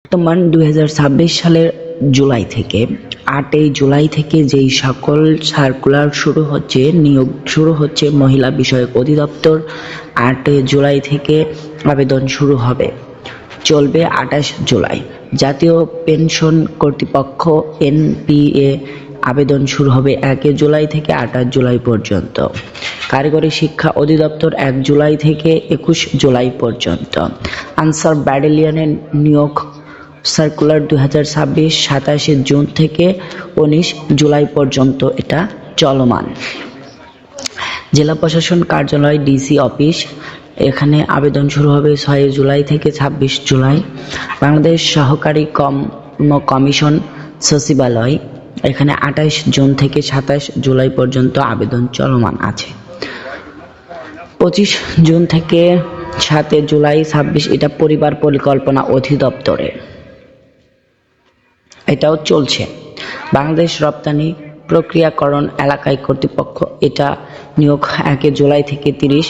বর্তমান 2026 সালের জুলাই থেকে 8 জুলাই থেকে যেই সকল সার্কুলার নিয়োগ শুরু হচ্ছে মহিলা বিষয়ক অধিদপ্তর 8 জুলাই থেকে আবেদন শুরু হবে, চলবে 28 জুলাই। জাতীয় পেনশন কর্তৃপক্ষ এনপিএ আবেদন শুরু হবে 1 জুলাই থেকে 28 জুলাই পর্যন্ত। কারিগরি শিক্ষা অধিদপ্তর 1 জুলাই থেকে 21 জুলাই পর্যন্ত। আনসার ব্যাটালিয়নের নিয়োগ সার্কুলার 2026 27 জুন থেকে 19 জুলাই পর্যন্ত এটা চলমান। জেলা প্রশাসন কার্যালয় ডিসি অফিস, এখানে আবেদন শুরু হবে 6 জুলাই থেকে 26 জুলাই। বাংলাদেশ সহকারী কমিশন সচিবালয়, এখানে 28 জুন থেকে 27 জুলাই পর্যন্ত আবেদন চলমান আছে। 25 জুন থেকে 7 জুলাই 26 এটা পরিবার পরিকল্পনা অধিদপ্তরে, এটাও চলছে। বাংলাদেশ রপ্তানি প্রক্রিয়াকরণ এলাকায় কর্তৃপক্ষ, এটা নিয়োগ 1 জুলাই থেকে 30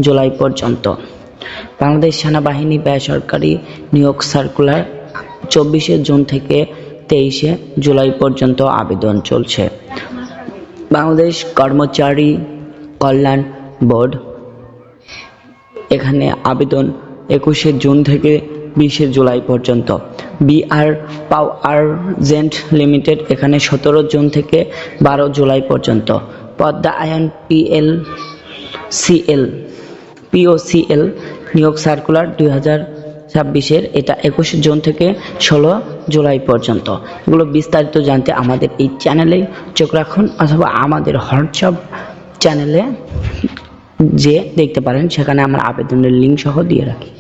জুলাই পর্যন্ত। বাংলাদেশ সেনাবাহিনী বেসরকারি নিয়োগ সার্কুলার 24 জুন থেকে 23 জুলাই পর্যন্ত আবেদন চলছে। বাংলাদেশ কর্মচারী কল্যাণ বোর্ড, এখানে আবেদন 21 জুন থেকে 20 জুলাই পর্যন্ত। বিআর পাওয়ারজেন্ট লিমিটেড, এখানে 17 জুন থেকে 12 জুলাই পর্যন্ত। পদ্মা আয়ন পিওসিএল নিয়োগ সার্কুলার 2026 এটা 21 জুন থেকে 16 জুলাই পর্যন্ত। এগুলো বিস্তারিত জানতে আমাদের এই চ্যানেলে চোখ রাখুন অথবা আমাদের হোয়াটসঅ্যাপ চ্যানেলে যে দেখতে পারেন, সেখানে আমরা আবেদনের লিঙ্ক সহ দিয়ে রাখি।